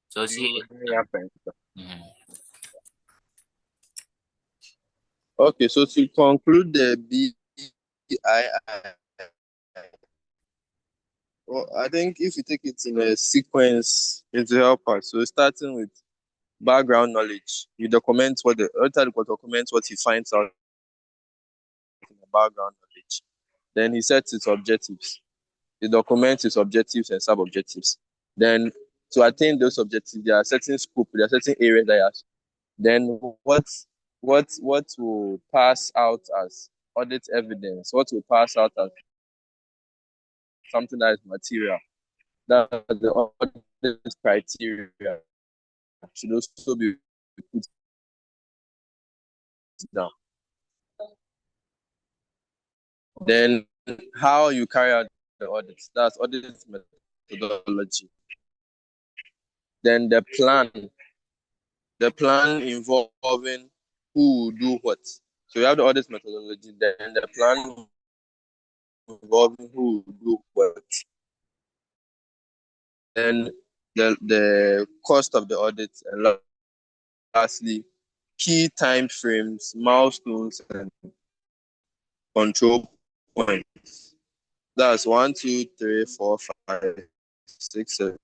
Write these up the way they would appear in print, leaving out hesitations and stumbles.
So see. Mhm. Okay, so to conclude the BII, well, I think if you take it in a sequence, it will help us. So starting with background knowledge, you document what the author documents what he finds out in the background knowledge. Then he sets his objectives. He documents his objectives and sub-objectives. Then to attain those objectives, there are certain scope, there are certain areas that are. Then what will pass out as audit evidence? What will pass out as something that is material? That the audit criteria should also be put down. Then how you carry out the audits, that's audit methodology. Then the plan involving who will do what. So you have the audit methodology, then the plan involving who will do what. Then the cost of the audit, and lastly, key time frames, milestones, and control points. That's 1, 2, 3, 4, 5, 6, 7,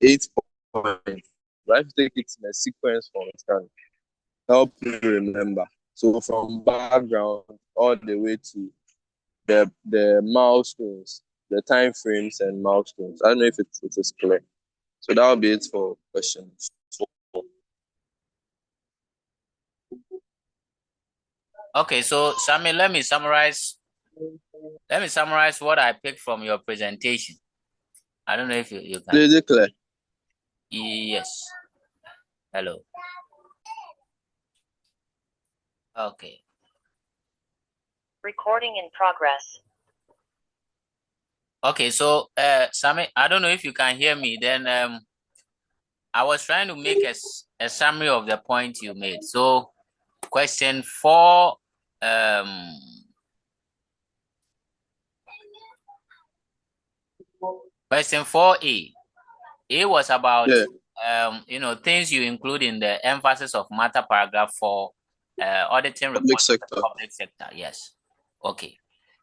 8 points. I have to take it in a sequence for understanding. Help me remember. So from background all the way to the milestones, the time frames and milestones. I don't know if it is clear. So that will be it for questions. Okay, so Sammy, let me summarize. Let me summarize what I picked from your presentation. I don't know if you can. Is it clear? Yes. Hello. Okay. Recording in progress. Okay, so Sammy, I don't know if you can hear me. Then I was trying to make a summary of the point you made. So question 4, question 4A. A was about things you include in the emphasis of matter paragraph 4, auditing report Public sector. Public sector. Yes. Okay.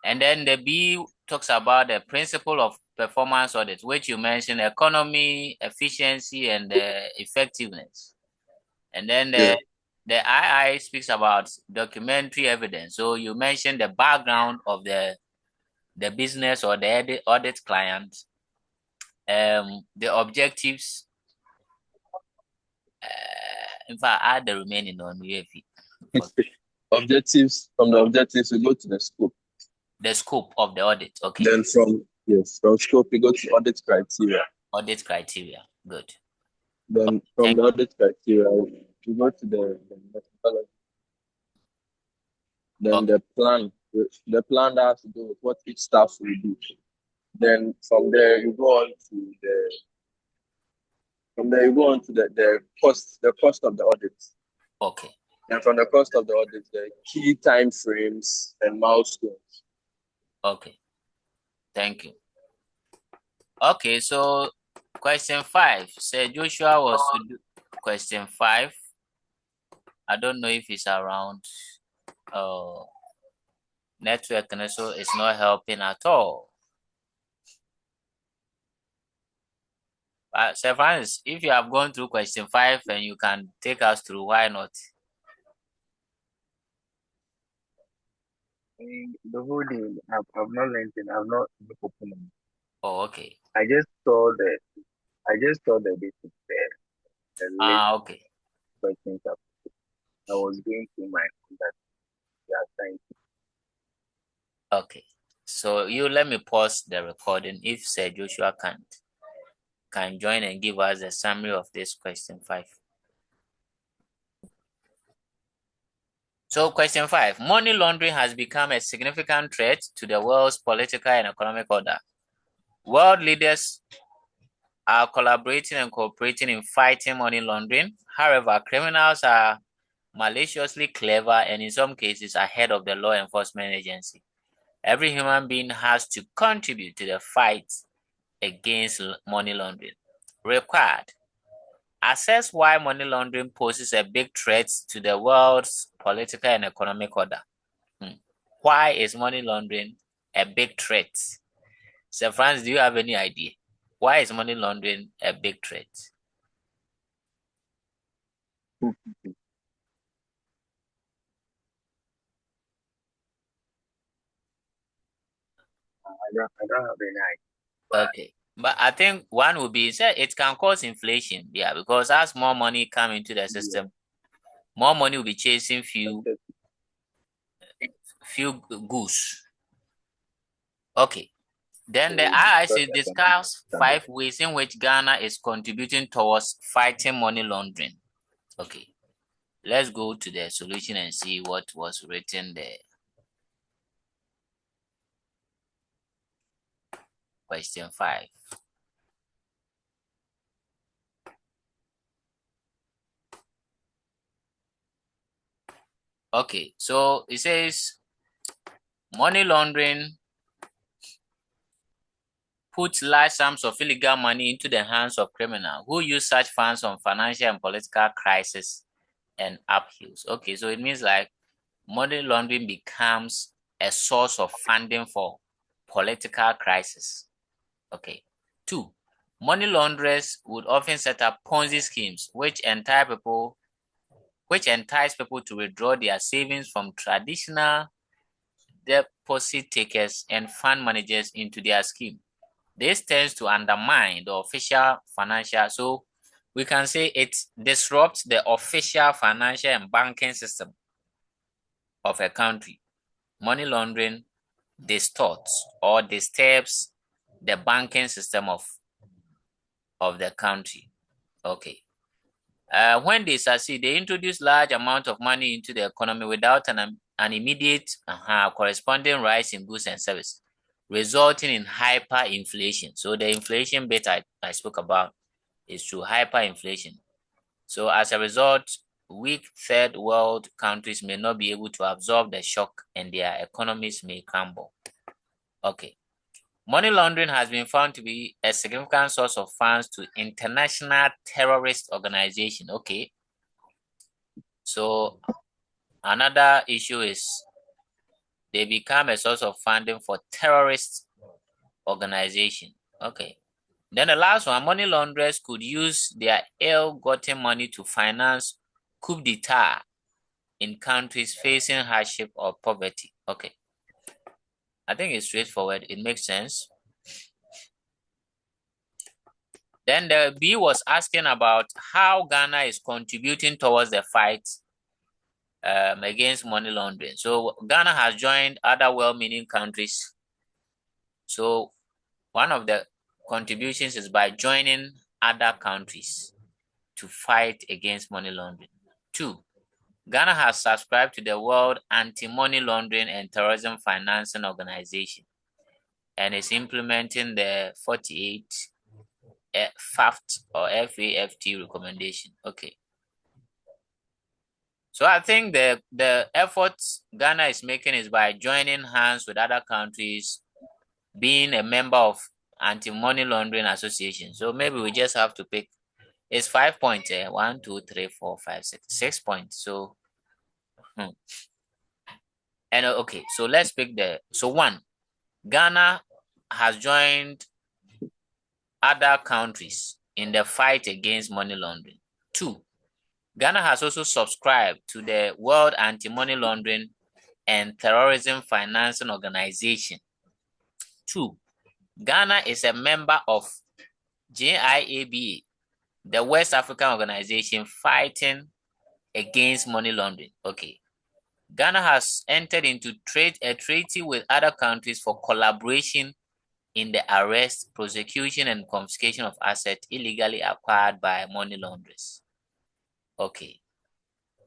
And then the B talks about the principle of performance audit, which you mentioned economy, efficiency, and effectiveness. And then the II speaks about documentary evidence. So you mentioned the background of the business or the audit client, the objectives. In fact, add the remaining on UAP. Objectives, from the objectives, we go to the scope. The scope of the audit. Okay. Then from scope, we go to audit criteria. Audit criteria. Good. Then from the audit criteria, we go to the methodology. Then the plan that has to do with what each staff will do. Then from there you go on to the cost of the audit. Okay. And from the cost of the audit, the key time frames and milestones. Okay. Thank you. Okay, so question 5. Sir Joshua was to do question 5. I don't know if it's around network, and so it's not helping at all. Sir Francis, if you have gone through question 5 and you can take us through, why not? The whole day, I've not learned it. I've not opened it. Oh, okay. I just saw the basic there. Okay. Questions I was going through my own that they are trying to. Okay. So you let me pause the recording if Sir Joshua can join and give us a summary of this question 5. So question 5, money laundering has become a significant threat to the world's political and economic order. World leaders are collaborating and cooperating in fighting money laundering. However, criminals are maliciously clever and in some cases ahead of the law enforcement agency. Every human being has to contribute to the fight against money laundering. Required. Assess why money laundering poses a big threat to the world's political and economic order. Why is money laundering a big threat? Sir Franz, do you have any idea? Why is money laundering a big threat? I don't have any idea. Okay. But I think one would be it can cause inflation, yeah, because as more money come into the system, more money will be chasing few goods. Okay. Then the IIC discuss 5 ways in which Ghana is contributing towards fighting money laundering. Okay. Let's go to the solution and see what was written there. Question 5. Okay, so it says money laundering puts large sums of illegal money into the hands of criminals who use such funds on financial and political crisis and upheavals. Okay, so it means like money laundering becomes a source of funding for political crisis. Okay. 2, money launderers would often set up Ponzi schemes which entice people to withdraw their savings from traditional deposit takers and fund managers into their scheme. This tends to undermine the official financial, so we can say it disrupts the official financial and banking system of a country. Money laundering distorts or disturbs the banking system of the country. Okay. When they succeed, they introduce large amount of money into the economy without an immediate corresponding rise in goods and services, resulting in hyperinflation. So the inflation bit I spoke about is through hyperinflation. So as a result, weak third world countries may not be able to absorb the shock and their economies may crumble. Okay. Money laundering has been found to be a significant source of funds to international terrorist organizations. Okay. So another issue is they become a source of funding for terrorist organizations. Okay. Then the last one, money launderers could use their ill-gotten money to finance coup d'etat in countries facing hardship or poverty. Okay. I think it's straightforward. It makes sense. Then the B was asking about how Ghana is contributing towards the fight against money laundering. So Ghana has joined other well-meaning countries. So one of the contributions is by joining other countries to fight against money laundering. 2, Ghana has subscribed to the World Anti-Money Laundering and Terrorism Financing Organization and is implementing the 48 FAFT or FAFT recommendation. Okay. So I think the efforts Ghana is making is by joining hands with other countries, being a member of Anti-Money Laundering Association. So maybe we just have to pick, it's 5 points. 1, 2, 3, 4, 5, 6, 6 points. So, and okay, so let's pick so 1, Ghana has joined other countries in the fight against money laundering. 2, Ghana has also subscribed to the World Anti-Money Laundering and Terrorism Financing Organization. 2, Ghana is a member of GIABA, the West African organization fighting against money laundering. Okay. Ghana has entered into a treaty with other countries for collaboration in the arrest, prosecution, and confiscation of assets illegally acquired by money launderers. Okay.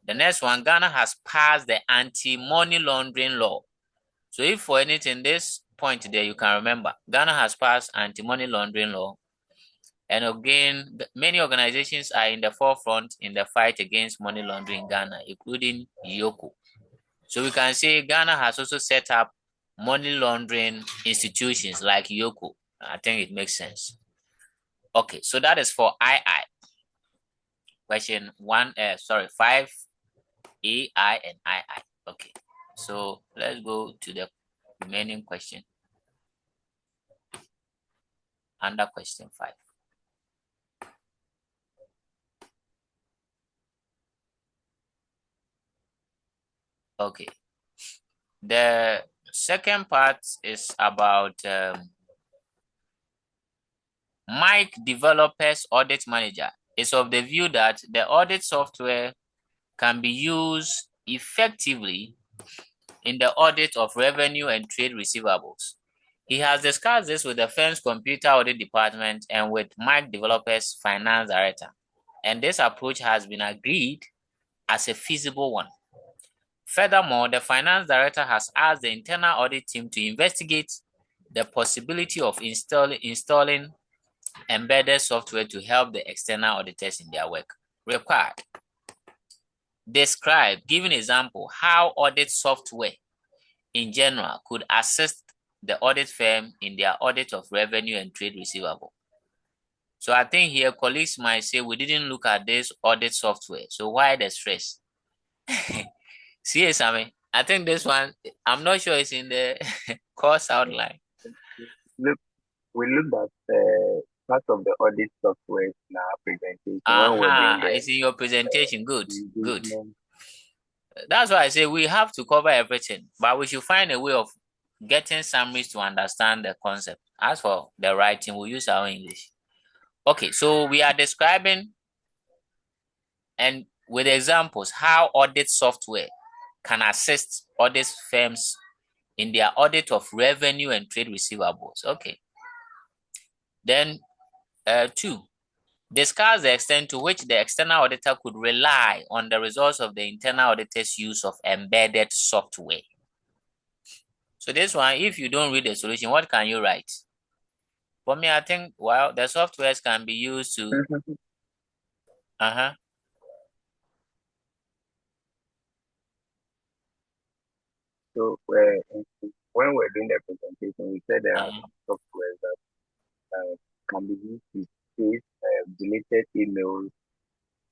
The next one, Ghana has passed the anti-money laundering law. So if for anything, this point there, you can remember, Ghana has passed anti-money laundering law. And again, many organizations are in the forefront in the fight against money laundering in Ghana, including Yoko. So we can say Ghana has also set up money laundering institutions like Yoko. I think it makes sense. Okay, so that is for II. Question 5, AI and II. Okay, so let's go to the remaining question under question 5. Okay, the second part is about Mike Developers Audit Manager is of the view that the audit software can be used effectively in the audit of revenue and trade receivables. He has discussed this with the firm's computer audit department and with Mike Developers Finance Director, and this approach has been agreed as a feasible one. Furthermore, the finance director has asked the internal audit team to investigate the possibility of installing embedded software to help the external auditors in their work. Required. Describe, give an example, how audit software in general could assist the audit firm in their audit of revenue and trade receivable. So I think here colleagues might say we didn't look at this audit software. So why the stress? See, Sammy, I think this one, I'm not sure it's in the course outline. Look, we looked at part of the audit software in our presentation. It's in your presentation. Good. That's why I say we have to cover everything, but we should find a way of getting summaries to understand the concept. As for the writing, we'll use our English. Okay, so we are describing and with examples how audit software can assist audit firms in their audit of revenue and trade receivables. Okay. Then 2, discuss the extent to which the external auditor could rely on the results of the internal auditor's use of embedded software. So this one, if you don't read the solution, what can you write? For me, I think, well, the softwares can be used to... So when we're doing the presentation, we said there are some softwares that can be used to save deleted emails.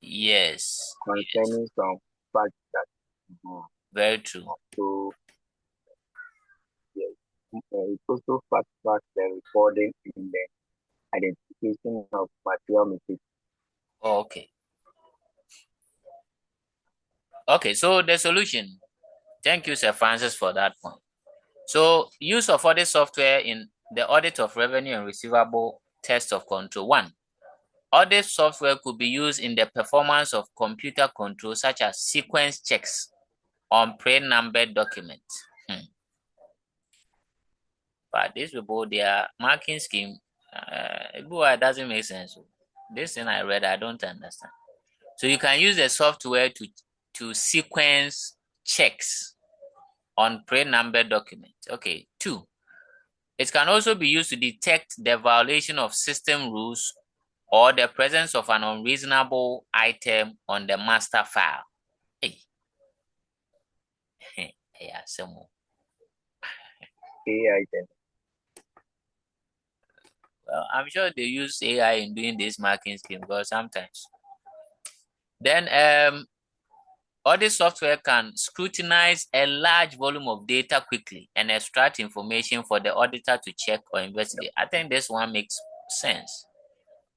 Yes. Concerning some facts that. Very true. So yes, it also fast tracks the recording in the identification of material mistakes. Oh, okay. Okay, so the solution. Thank you, Sir Francis, for that point. So, use of audit software in the audit of revenue and receivable test of control. 1, audit software could be used in the performance of computer control such as sequence checks on pre-numbered documents. But these people, their marking scheme, it doesn't make sense. This thing I read, I don't understand. So you can use the software to sequence checks on pre-numbered documents. Okay. 2, it can also be used to detect the violation of system rules or the presence of an unreasonable item on the master file. Hey. Yeah, some AI. Well, I'm sure they use AI in doing this marking scheme because sometimes. Then audit software can scrutinize a large volume of data quickly and extract information for the auditor to check or investigate. I think this one makes sense.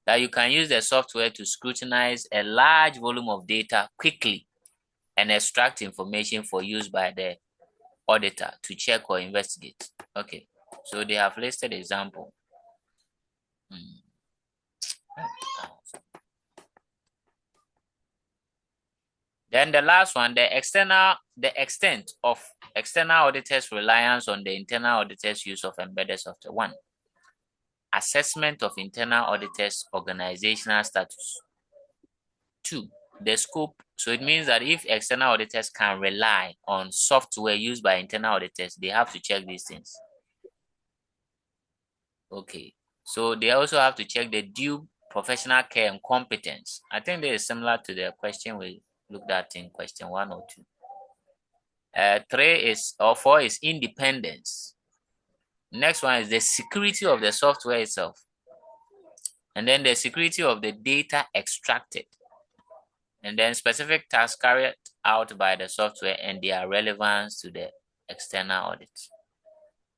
That you can use the software to scrutinize a large volume of data quickly and extract information for use by the auditor to check or investigate. Okay, so they have listed example. Then the last one, the extent of external auditors' reliance on the internal auditors' use of embedded software. 1, assessment of internal auditors' organizational status. 2, the scope. So it means that if external auditors can rely on software used by internal auditors, they have to check these things. Okay, so they also have to check the due professional care and competence. I think this is similar to the question we looked at in question 1 or 2. 4 is independence. Next one is the security of the software itself. And then the security of the data extracted. and then specific tasks carried out by the software and their relevance to the external audit.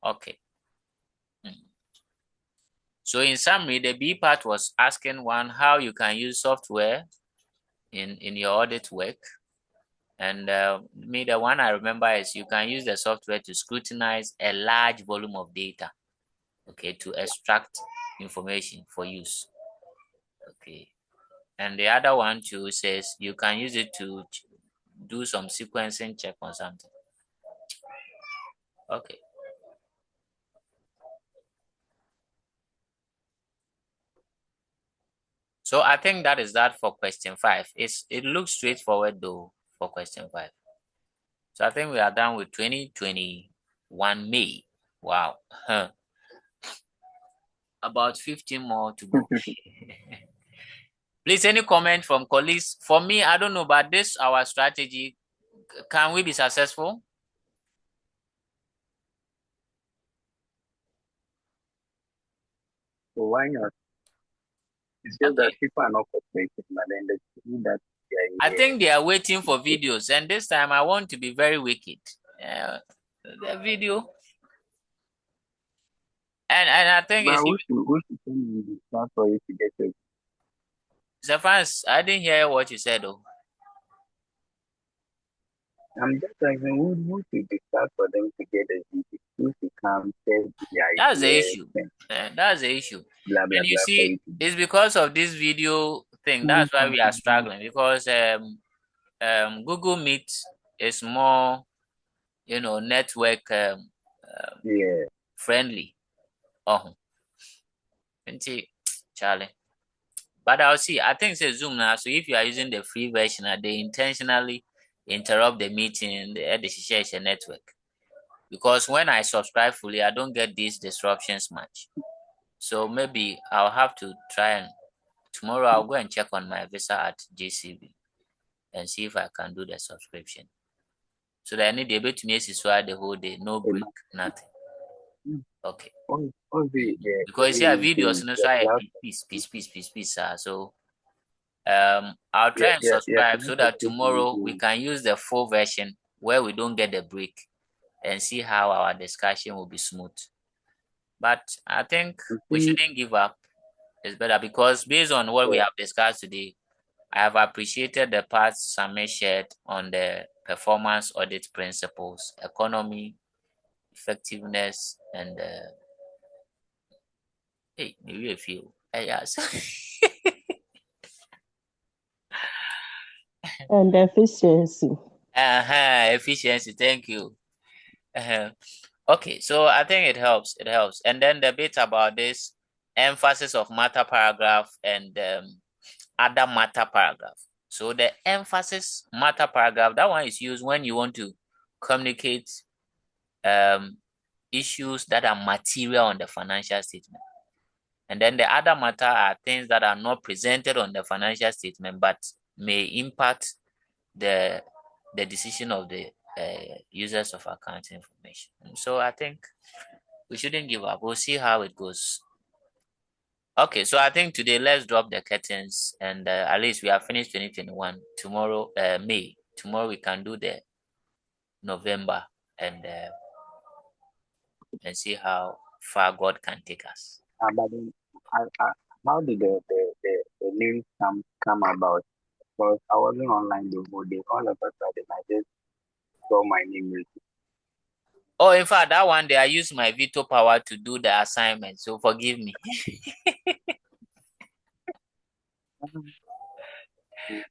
Okay. So in summary, the B part was asking one, how you can use software in your audit work. And the one I remember is you can use the software to scrutinize a large volume of data, okay, to extract information for use. Okay. And the other one too says you can use it to do some sequencing check on something. Okay. So I think that is that for question 5. It looks straightforward though for question 5. So I think we are done with 2021 May. Wow. About 15 more to go. Please, any comment from colleagues? For me, I don't know, but this our strategy. Can we be successful? So why not? It's just that people are not cooperating, but then they see that I think they are waiting for videos, and this time I want to be very wicked. The video, and I think but it's who should tell you the start for you to get it? Sir France, I didn't hear what you said though. I'm just asking who should start for them to get a video? Who should come tell the idea? That's the issue. That's the issue. Blah, blah, and you blah, see, it's because of this video thing. That's why we are struggling, because Google Meet is more, network friendly. Oh, Charlie. But I'll see. I think it's Zoom now. So if you are using the free version, they intentionally interrupt the meeting in the Shisha network. Because when I subscribe fully, I don't get these disruptions much. So maybe I'll have to try, and tomorrow I'll go and check on my visa at JCB and see if I can do the subscription. So that I need able to make it the whole day, no break, nothing. Okay. Because here videos, peace. So I'll try and subscribe so that tomorrow we can use the full version where we don't get the break and see how our discussion will be smooth. But I think we shouldn't give up. It's better because based on what we have discussed today, I have appreciated the parts Samir shared on the performance audit principles, economy, effectiveness, and maybe a few. Yes. And efficiency. Efficiency. Thank you. Okay, so I think it helps. And then the bit about this emphasis of matter paragraph and other matter paragraph. So the emphasis matter paragraph, that one is used when you want to communicate issues that are material on the financial statement. And then the other matter are things that are not presented on the financial statement but may impact the decision of the users of account information. And so I think we shouldn't give up. We'll see how it goes. Okay, so I think today let's drop the curtains, and at least we have finished 2021. Tomorrow, May. Tomorrow we can do the November and see how far God can take us. But then, how did the name come about? Because I wasn't online the whole day. All of a sudden, I just saw my name written. Oh, in fact, that one day I used my veto power to do the assignment, so forgive me.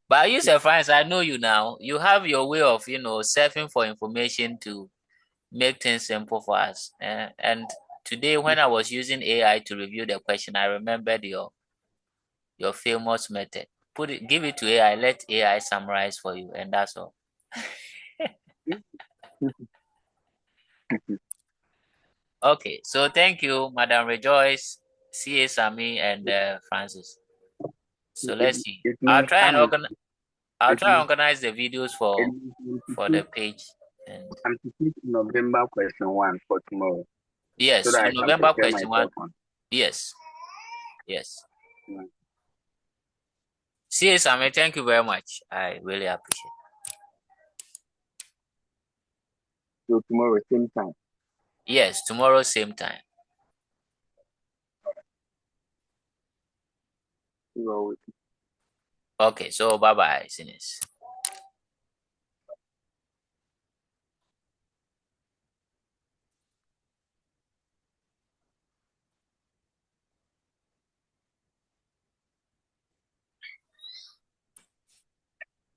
But you say, friends, I know you now. You have your way of, surfing for information to make things simple for us. And today, when I was using AI to review the question, I remembered your famous method. Give it to AI, let AI summarize for you, and that's all. Okay, so thank you, Madam Rejoice, C.A. Sami, and Francis. So let's see. I'll try and organize the videos for the page. I'm to keep November question 1 for tomorrow. Yes, so November question 1. Yes. See you, Sammy. Thank you very much. I really appreciate it. So tomorrow, same time. Yes, tomorrow, same time. You know, Okay, so bye-bye, Sinis.